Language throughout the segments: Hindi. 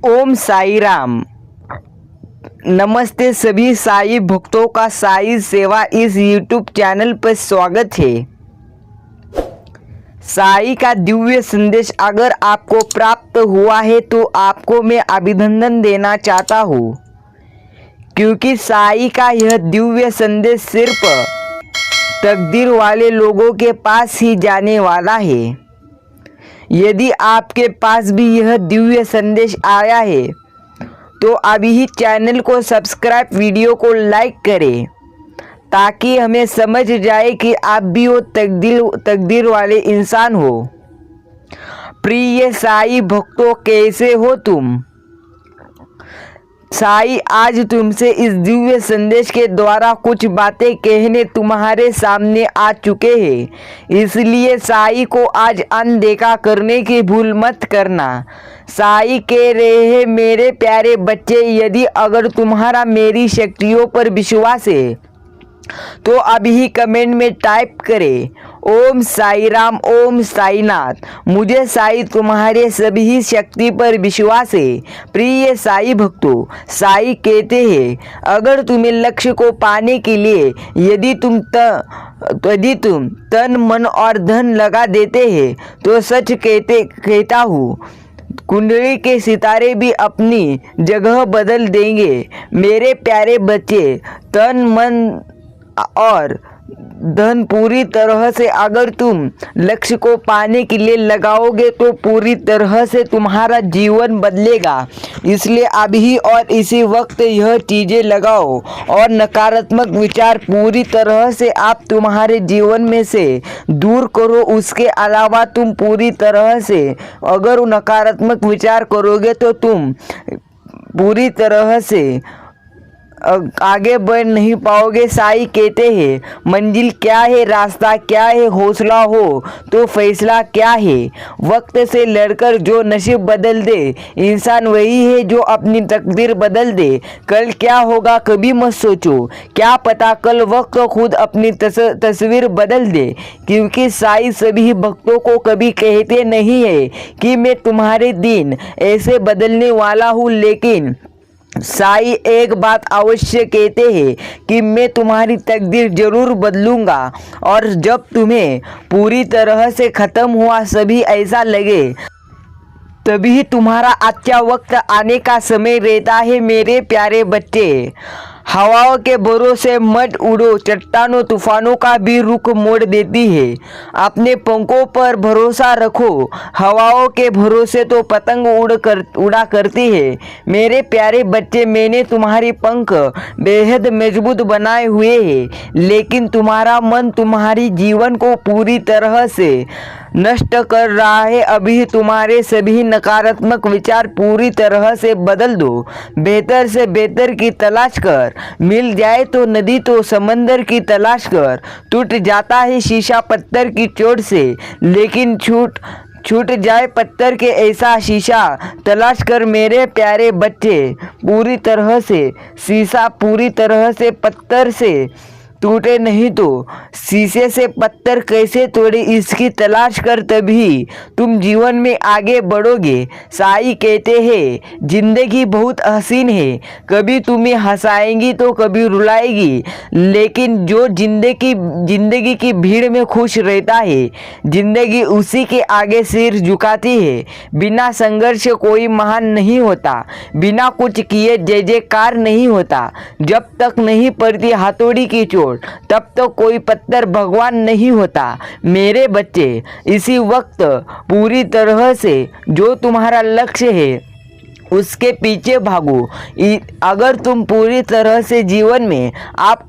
ओम साई राम। नमस्ते सभी साई भक्तों का साई सेवा इस YouTube चैनल पर स्वागत है। साई का दिव्य संदेश अगर आपको प्राप्त हुआ है तो आपको मैं अभिनंदन देना चाहता हूँ, क्योंकि साई का यह दिव्य संदेश सिर्फ तकदीर वाले लोगों के पास ही जाने वाला है। यदि आपके पास भी यह दिव्य संदेश आया है तो अभी ही चैनल को सब्सक्राइब, वीडियो को लाइक करें ताकि हमें समझ जाए कि आप भी वो तकदीर वाले इंसान हो। प्रिय साई भक्तों, कैसे हो तुम? साई आज तुमसे इस दिव्य संदेश के द्वारा कुछ बातें कहने तुम्हारे सामने आ चुके हैं, इसलिए साई को आज अनदेखा करने की भूल मत करना। साई कह रहे हैं, मेरे प्यारे बच्चे, यदि अगर तुम्हारा मेरी शक्तियों पर विश्वास है तो अभी ही कमेंट में टाइप करें ओम साई राम, ओम साईनाथ। मुझे साई तुम्हारे सभी शक्ति पर विश्वास है। प्रिय साई भक्तों, साई कहते हैं, अगर तुम्हें लक्ष्य को पाने के लिए यदि तुम तन मन और धन लगा देते हैं तो सच कहता हूँ, कुंडली के सितारे भी अपनी जगह बदल देंगे। मेरे प्यारे बच्चे, तन मन और धन पूरी तरह से अगर तुम लक्ष्य को पाने के लिए लगाओगे तो पूरी तरह से तुम्हारा जीवन बदलेगा। इसलिए अभी और इसी वक्त यह चीज़ें लगाओ और नकारात्मक विचार पूरी तरह से आप तुम्हारे जीवन में से दूर करो। उसके अलावा तुम पूरी तरह से अगर नकारात्मक विचार करोगे तो तुम पूरी तरह से आगे बढ़ नहीं पाओगे। साई कहते हैं, मंजिल क्या है, रास्ता क्या है, हौसला हो तो फैसला क्या है। वक्त से लड़कर जो नसीब बदल दे, इंसान वही है जो अपनी तकदीर बदल दे। कल क्या होगा कभी मत सोचो, क्या पता कल वक्त खुद अपनी तस्वीर बदल दे। क्योंकि साई सभी भक्तों को कभी कहते नहीं है कि मैं तुम्हारे दिन ऐसे बदलने वाला हूँ, लेकिन साई एक बात अवश्य कहते हैं कि मैं तुम्हारी तकदीर जरूर बदलूंगा। और जब तुम्हें पूरी तरह से ख़त्म हुआ सभी ऐसा लगे, तभी तुम्हारा अच्छा वक्त आने का समय रहता है। मेरे प्यारे बच्चे, हवाओं के भरोसे मत उड़ो, चट्टानों तूफानों का भी रुख मोड़ देती है। अपने पंखों पर भरोसा रखो, हवाओं के भरोसे तो पतंग उड़ा करती है। मेरे प्यारे बच्चे, मैंने तुम्हारी पंख बेहद मजबूत बनाए हुए हैं, लेकिन तुम्हारा मन तुम्हारी जीवन को पूरी तरह से नष्ट कर रहा है। अभी तुम्हारे सभी नकारात्मक विचार पूरी तरह से बदल दो। बेहतर से बेहतर की तलाश कर, मिल जाए तो नदी तो समंदर की तलाश कर। टूट जाता है शीशा पत्थर की चोट से, लेकिन छूट जाए पत्थर के ऐसा शीशा तलाश कर। मेरे प्यारे बच्चे, पूरी तरह से शीशा पूरी तरह से पत्थर से टूटे नहीं तो शीशे से पत्थर कैसे तोड़े, इसकी तलाश कर, तभी तुम जीवन में आगे बढ़ोगे। साई कहते हैं, जिंदगी बहुत हसीन है, कभी तुम्हें हंसाएंगी तो कभी रुलाएगी, लेकिन जो जिंदगी की भीड़ में खुश रहता है, जिंदगी उसी के आगे सिर झुकाती है। बिना संघर्ष कोई महान नहीं होता, बिना कुछ किए जय जयकार नहीं होता। जब तक नहीं पड़ती हथौड़ी की चोट तब तो कोई पत्थर भगवान नहीं होता। मेरे बच्चे, इसी वक्त पूरी तरह से जो तुम्हारा लक्ष्य है उसके पीछे भागो। अगर तुम पूरी तरह से जीवन में आप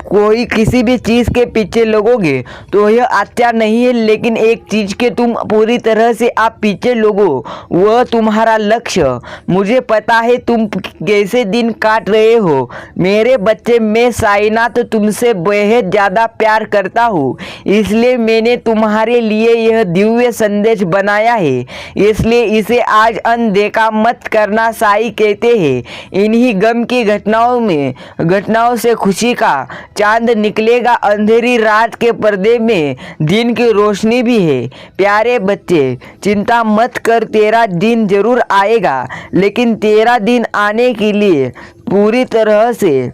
कोई किसी भी चीज़ के पीछे लगोगे तो यह अच्छा नहीं है, लेकिन एक चीज़ के तुम पूरी तरह से आप पीछे लगो, वह तुम्हारा लक्ष्य। मुझे पता है तुम कैसे दिन काट रहे हो। मेरे बच्चे, मैं साईनाथ तुमसे बेहद ज़्यादा प्यार करता हूँ, इसलिए मैंने तुम्हारे लिए यह दिव्य संदेश बनाया है, इसलिए इसे आज अनदेखा मत करना। साई कहते हैं, इन्हीं गम की घटनाओं से खुशी का चांद निकलेगा, अंधेरी रात के पर्दे में दिन की रोशनी भी है। प्यारे बच्चे, चिंता मत कर, तेरा दिन जरूर आएगा, लेकिन तेरा दिन आने के लिए पूरी तरह से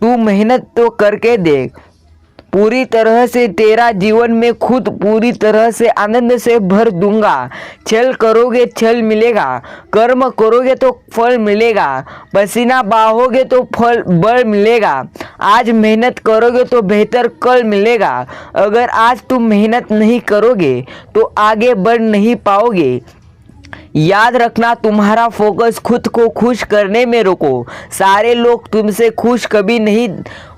तू मेहनत तो करके देख। पूरी तरह से तेरा जीवन में खुद पूरी तरह से आनंद से भर दूंगा। छल करोगे छल मिलेगा, कर्म करोगे तो फल मिलेगा, पसीना बहाओगे तो फल बल मिलेगा। आज मेहनत करोगे तो बेहतर कल मिलेगा। अगर आज तुम मेहनत नहीं करोगे तो आगे बढ़ नहीं पाओगे। याद रखना, तुम्हारा फोकस खुद को खुश करने में रखो। सारे लोग तुमसे खुश कभी नहीं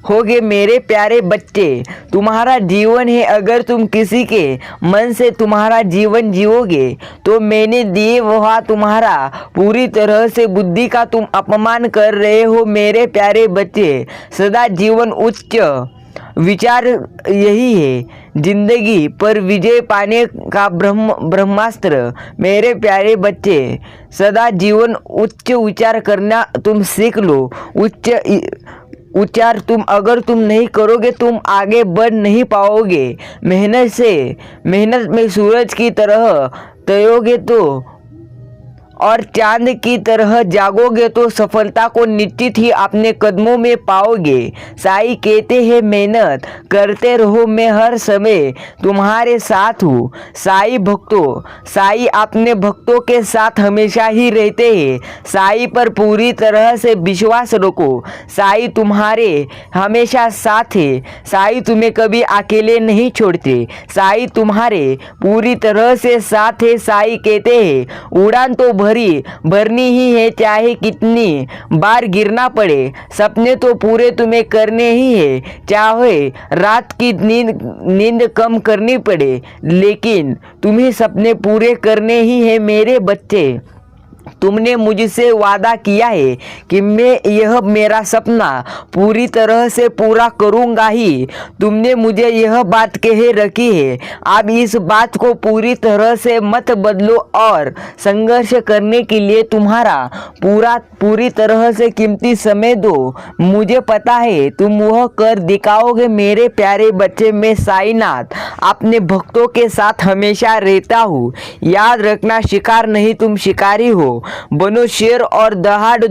होगे मेरे प्यारे बच्चे। तुम्हारा जीवन है, अगर तुम किसी के मन से तुम्हारा जीवन जियोगे तो मैंने दिए वह तुम्हारा पूरी तरह से बुद्धि का तुम अपमान कर रहे हो मेरे प्यारे बच्चे। सदा जीवन उच्च विचार यही है जिंदगी पर विजय पाने का ब्रह्मास्त्र। मेरे प्यारे बच्चे, सदा जीवन उच्च विचार करना तुम सीख लो। उच्च उच्चार अगर तुम नहीं करोगे तुम आगे बढ़ नहीं पाओगे। मेहनत में सूरज की तरह तयोगे तो और चांद की तरह जागोगे तो सफलता को निश्चित ही अपने कदमों में पाओगे। साईं कहते हैं मेहनत करते रहो, मैं हर समय तुम्हारे साथ हूँ। साईं भक्तों, साईं अपने भक्तों के साथ हमेशा ही रहते हैं। साईं पर पूरी तरह से विश्वास रखो, साईं तुम्हारे हमेशा साथ है। साईं तुम्हें कभी अकेले नहीं छोड़ते, साईं तुम्हारे पूरी तरह से साथ है। साईं कहते हैं उड़ान तो भरनी ही है, चाहे कितनी बार गिरना पड़े। सपने तो पूरे तुम्हें करने ही है, चाहे रात की नींद कम करनी पड़े, लेकिन तुम्हें सपने पूरे करने ही है मेरे बच्चे। तुमने मुझसे वादा किया है कि मैं यह मेरा सपना पूरी तरह से पूरा करूंगा ही। तुमने मुझे यह बात कह रखी है, अब इस बात को पूरी तरह से मत बदलो और संघर्ष करने के लिए तुम्हारा पूरी तरह से कीमती समय दो। मुझे पता है तुम वह कर दिखाओगे मेरे प्यारे बच्चे। मैं साईनाथ अपने भक्तों के साथ हमेशा रहता हूँ। याद रखना, शिकार नहीं तुम शिकारी हो। बनो शेर और दहाड़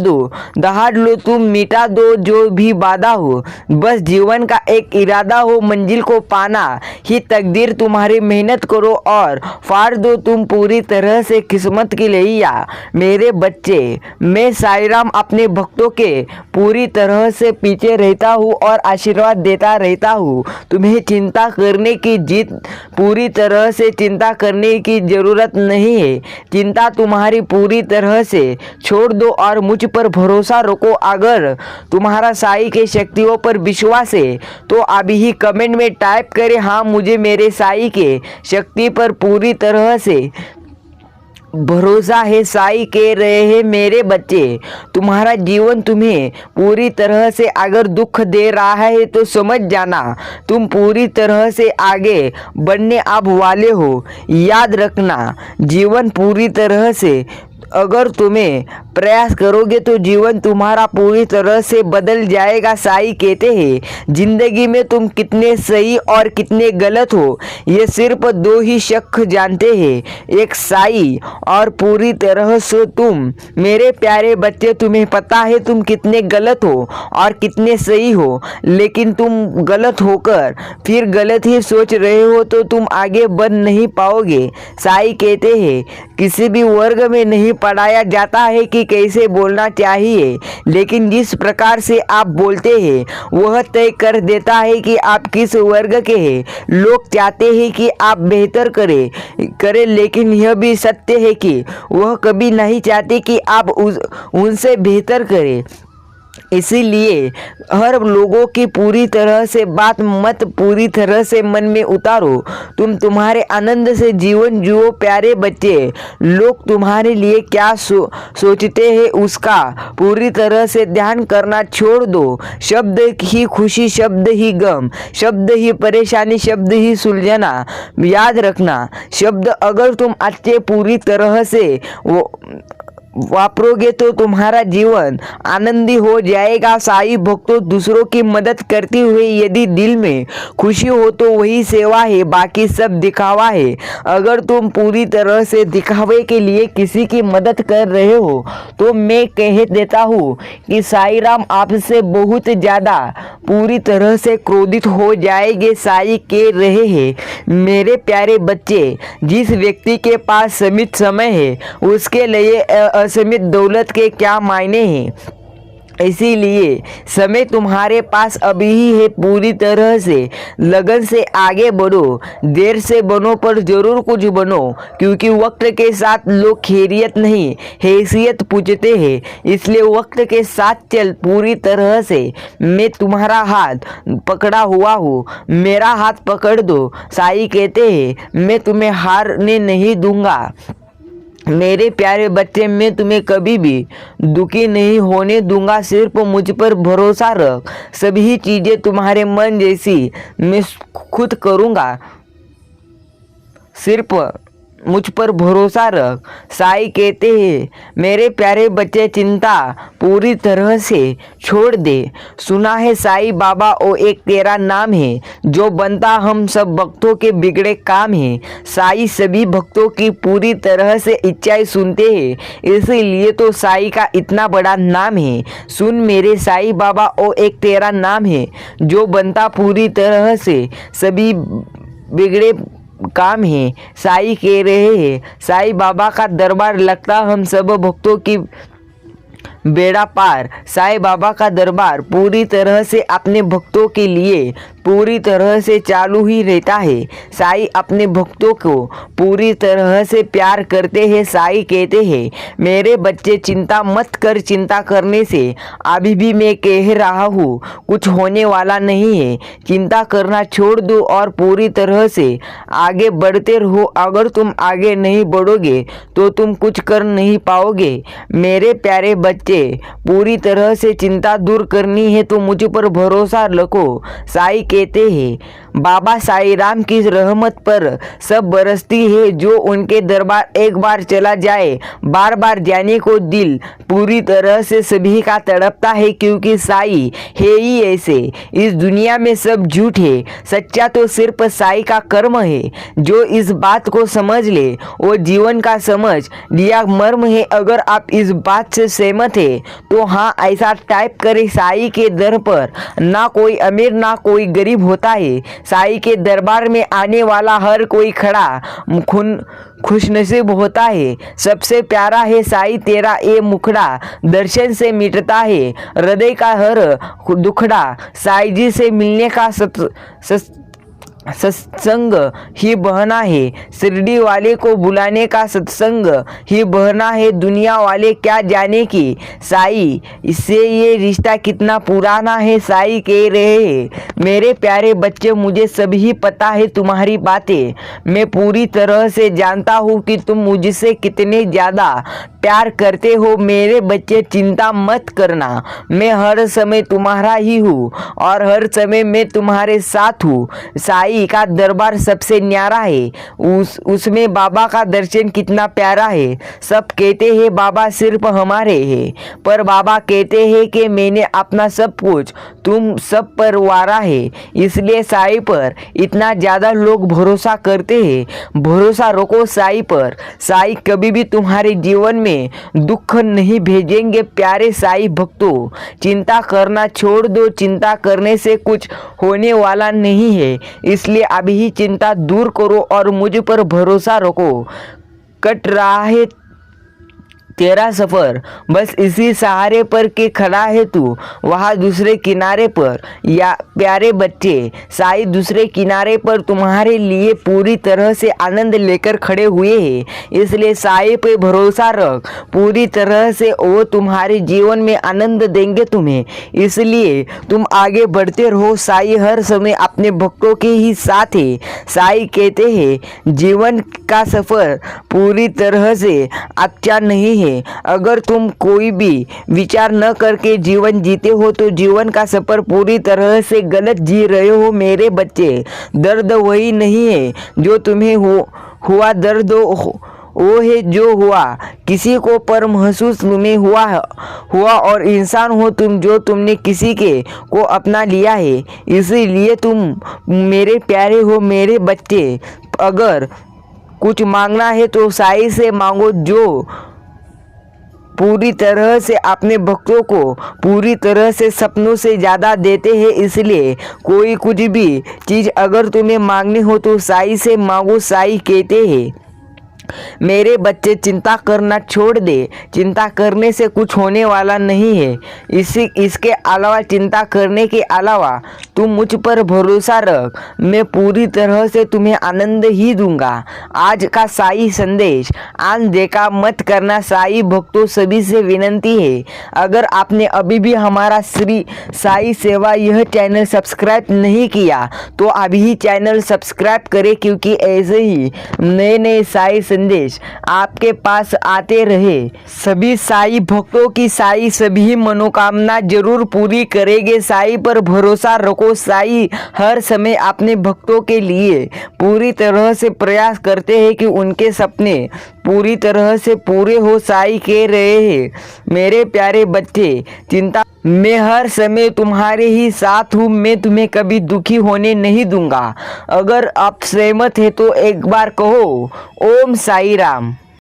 लो तुम, मिटा दो जो भी बाधा हो। बस जीवन का एक इरादा हो, मंजिल को पाना ही तकदीर तुम्हारी। मेहनत करो और फाड़ दो तुम पूरी तरह से किस्मत की लैया। मेरे बच्चे, मैं साईं राम अपने भक्तों के पूरी तरह से पीछे रहता हूँ और आशीर्वाद देता रहता हूँ। तुम्हें चिंता करने की जीत पूरी तरह से चिंता करने की जरूरत नहीं है। चिंता तुम्हारी पूरी तरह से छोड़ दो और मुझ पर भरोसा रखो। अगर तुम्हारा साईं के शक्तियों पर विश्वास है तो अभी ही कमेंट में टाइप करें, हाँ मुझे मेरे साईं के शक्ति पर पूरी तरह से भरोसा है। साईं कह रहे हैं मेरे बच्चे, तुम्हारा जीवन तुम्हें पूरी तरह से अगर दुख दे रहा है तो समझ जाना तुम पूरी तरह से आगे बढ़ने अब वाले हो। याद रखना, जीवन पूरी तरह से अगर तुम्हें प्रयास करोगे तो जीवन तुम्हारा पूरी तरह से बदल जाएगा। साईं कहते हैं जिंदगी में तुम कितने सही और कितने गलत हो ये सिर्फ दो ही शख्स जानते हैं, एक साईं और पूरी तरह से तुम। मेरे प्यारे बच्चे, तुम्हें पता है तुम कितने गलत हो और कितने सही हो, लेकिन तुम गलत होकर फिर गलत ही सोच रहे हो तो तुम आगे बढ़ नहीं पाओगे। साईं कहते हैं किसी भी वर्ग में नहीं पढ़ाया जाता है कि कैसे बोलना चाहिए, लेकिन जिस प्रकार से आप बोलते हैं वह तय कर देता है कि आप किस वर्ग के हैं। लोग चाहते हैं कि आप बेहतर करें, लेकिन यह भी सत्य है कि वह कभी नहीं चाहते कि आप उनसे बेहतर करें। इसीलिए हर लोगों की पूरी तरह से बात मत पूरी तरह से मन में उतारो। तुम तुम्हारे आनंद से जीवन जियो प्यारे बच्चे। लोग तुम्हारे लिए क्या सोचते हैं उसका पूरी तरह से ध्यान करना छोड़ दो। शब्द ही खुशी, शब्द ही गम, शब्द ही परेशानी, शब्द ही सुलझना। याद रखना, शब्द अगर तुम अच्छे पूरी तरह से वापरोगे तो तुम्हारा जीवन आनंदी हो जाएगा। साईं भक्तों, दूसरों की मदद करते हुए यदि दिल में खुशी हो तो वही सेवा है, बाकी सब दिखावा है। अगर तुम पूरी तरह से दिखावे के लिए किसी की मदद कर रहे हो तो मैं कह देता हूँ कि साईं राम आपसे बहुत ज़्यादा पूरी तरह से क्रोधित हो जाएंगे। साईं कह रहे हैं, मेरे प्यारे बच्चे, जिस व्यक्ति के पास सीमित समय है उसके लिए असीमित दौलत के क्या मायने हैं। इसीलिए समय तुम्हारे पास अभी ही है, पूरी तरह से लगन से आगे बढ़ो। देर से बनो पर जरूर कुछ बनो, क्योंकि वक्त के साथ लोग खैरियत नहीं हैसियत पूछते हैं। इसलिए वक्त के साथ चल पूरी तरह से। मैं तुम्हारा हाथ पकड़ा हुआ हूँ, मेरा हाथ पकड़ दो। साईं कहते हैं, मैं तुम्हें हारने नहीं दूंगा। मेरे प्यारे बच्चे, मैं तुम्हें कभी भी दुखी नहीं होने दूंगा। सिर्फ मुझ पर भरोसा रख, सभी चीज़ें तुम्हारे मन जैसी मैं खुद करूँगा। सिर्फ मुझ पर भरोसा रख। साईं कहते हैं, मेरे प्यारे बच्चे, चिंता पूरी तरह से छोड़ दे। सुना है साईं बाबा ओ एक तेरा नाम है, जो बनता हम सब भक्तों के बिगड़े काम है। साईं सभी भक्तों की पूरी तरह से इच्छाएं सुनते हैं, इसीलिए तो साईं का इतना बड़ा नाम है। सुन मेरे साईं बाबा ओ एक तेरा नाम है, जो बनता पूरी तरह से सभी बिगड़े काम है। साईं कह रहे हैं, साईं बाबा का दरबार लगता हम सब भक्तों की बेड़ा पार। साईं बाबा का दरबार पूरी तरह से अपने भक्तों के लिए पूरी तरह से चालू ही रहता है। साईं अपने भक्तों को पूरी तरह से प्यार करते हैं। साईं कहते हैं, मेरे बच्चे चिंता मत कर, चिंता करने से अभी भी मैं कह रहा हूँ कुछ होने वाला नहीं है। चिंता करना छोड़ दो और पूरी तरह से आगे बढ़ते रहो। अगर तुम आगे नहीं बढ़ोगे तो तुम कुछ कर नहीं पाओगे। मेरे प्यारे बच्चे, पूरी तरह से चिंता दूर करनी है तो मुझ पर भरोसा रखो। साईं कहते हैं, बाबा साईं राम की रहमत पर सब बरसती है। जो उनके दरबार एक बार चला जाए, बार बार जाने को दिल पूरी तरह से सभी का तड़पता है, क्योंकि साईं है ही ऐसे। इस दुनिया में सब झूठ है, सच्चा तो सिर्फ साईं का कर्म है। जो इस बात को समझ ले वो जीवन का समझ लिया मर्म है। अगर आप इस बात से सहमत है तो हाँ ऐसा टाइप करें, साईं के दर पर ना कोई अमीर ना कोई गरीब होता है। साईं के दरबार में आने वाला हर कोई खड़ा खुशनसीब होता है। सबसे प्यारा है साईं तेरा ये मुखड़ा, दर्शन से मिटता है हृदय का हर दुखड़ा। साईं जी से मिलने का सत्संग ही बहना है, शिरडी वाले को बुलाने का सत्संग ही बहना है। दुनिया वाले क्या जाने कि साईं इससे ये रिश्ता कितना पुराना है। साईं कह रहे हैं, मेरे प्यारे बच्चे, मुझे सभी पता है तुम्हारी बातें। मैं पूरी तरह से जानता हूँ कि तुम मुझसे कितने ज़्यादा प्यार करते हो। मेरे बच्चे, चिंता मत करना, मैं हर समय तुम्हारा ही हूँ और हर समय मैं तुम्हारे साथ हूँ। साईं का दरबार सबसे न्यारा है, उसमें बाबा का दर्शन कितना प्यारा है। सब कहते हैं बाबा सिर्फ हमारे हैं, पर बाबा कहते हैं कि मैंने अपना सब कुछ तुम सब पर वारा है। इसलिए साईं पर इतना ज़्यादा लोग भरोसा करते हैं। भरोसा रखो साईं पर। साईं कभी भी तुम्हारे जीवन में दुख नहीं भेजेंगे। प्यारे साईं भक्तों, चिंता करना छोड़ दो, चिंता करने से कुछ होने वाला नहीं है। इसलिए अभी ही चिंता दूर करो और मुझ पर भरोसा रखो। कट रहा है तेरा सफ़र, बस इसी सहारे पर के खड़ा है तू वहाँ दूसरे किनारे पर। या प्यारे बच्चे, साईं दूसरे किनारे पर तुम्हारे लिए पूरी तरह से आनंद लेकर खड़े हुए हैं। इसलिए साईं पे भरोसा रख, पूरी तरह से वो तुम्हारे जीवन में आनंद देंगे तुम्हें। इसलिए तुम आगे बढ़ते रहो। साईं हर समय अपने भक्तों के ही साथ है। साईं कहते हैं, जीवन का सफ़र पूरी तरह से अच्छा नहीं है। अगर तुम कोई भी विचार न करके जीवन जीते हो तो जीवन का सफर पूरी तरह से गलत जी रहे हो। मेरे बच्चे, दर्द वही नहीं है जो तुम्हें हुआ, दर्द वो है जो हुआ किसी को पर महसूस तुम्हें हुआ और इंसान हो तुम जो तुमने किसी के को अपना लिया है। इसीलिए तुम मेरे प्यारे हो मेरे बच्चे। अगर कुछ मांगना है तो साईं से मांगो जो पूरी तरह से अपने भक्तों को पूरी तरह से सपनों से ज़्यादा देते हैं। इसलिए कोई कुछ भी चीज़ अगर तुम्हें मांगनी हो तो साईं से मांगो। साईं कहते हैं मेरे बच्चे चिंता करना छोड़ दे। चिंता करने से कुछ होने वाला नहीं है। इसके अलावा चिंता करने के अलावा तुम मुझ पर भरोसा रख। मैं पूरी तरह से तुम्हें आनंद ही दूंगा। आज का साईं संदेश अनदेखा मत करना। साईं भक्तों सभी से विनती है, अगर आपने अभी भी हमारा श्री साईं सेवा यह चैनल सब्सक्राइब नहीं किया तो अभी ही चैनल सब्सक्राइब करें, क्योंकि ऐसे ही नए नए साईं संदेश आपके पास आते रहे। सभी साईं भक्तों की साईं सभी मनोकामना जरूर पूरी करेंगे। साईं पर भरोसा रखो। साईं हर समय अपने भक्तों के लिए पूरी तरह से प्रयास करते हैं कि उनके सपने पूरी तरह से पूरे हो। साईं कह रहे हैं मेरे प्यारे बच्चे चिंता मैं हर समय तुम्हारे ही साथ हूँ। मैं तुम्हें कभी दुखी होने नहीं दूंगा। अगर आप सहमत हैं तो एक बार कहो ओम साई राम।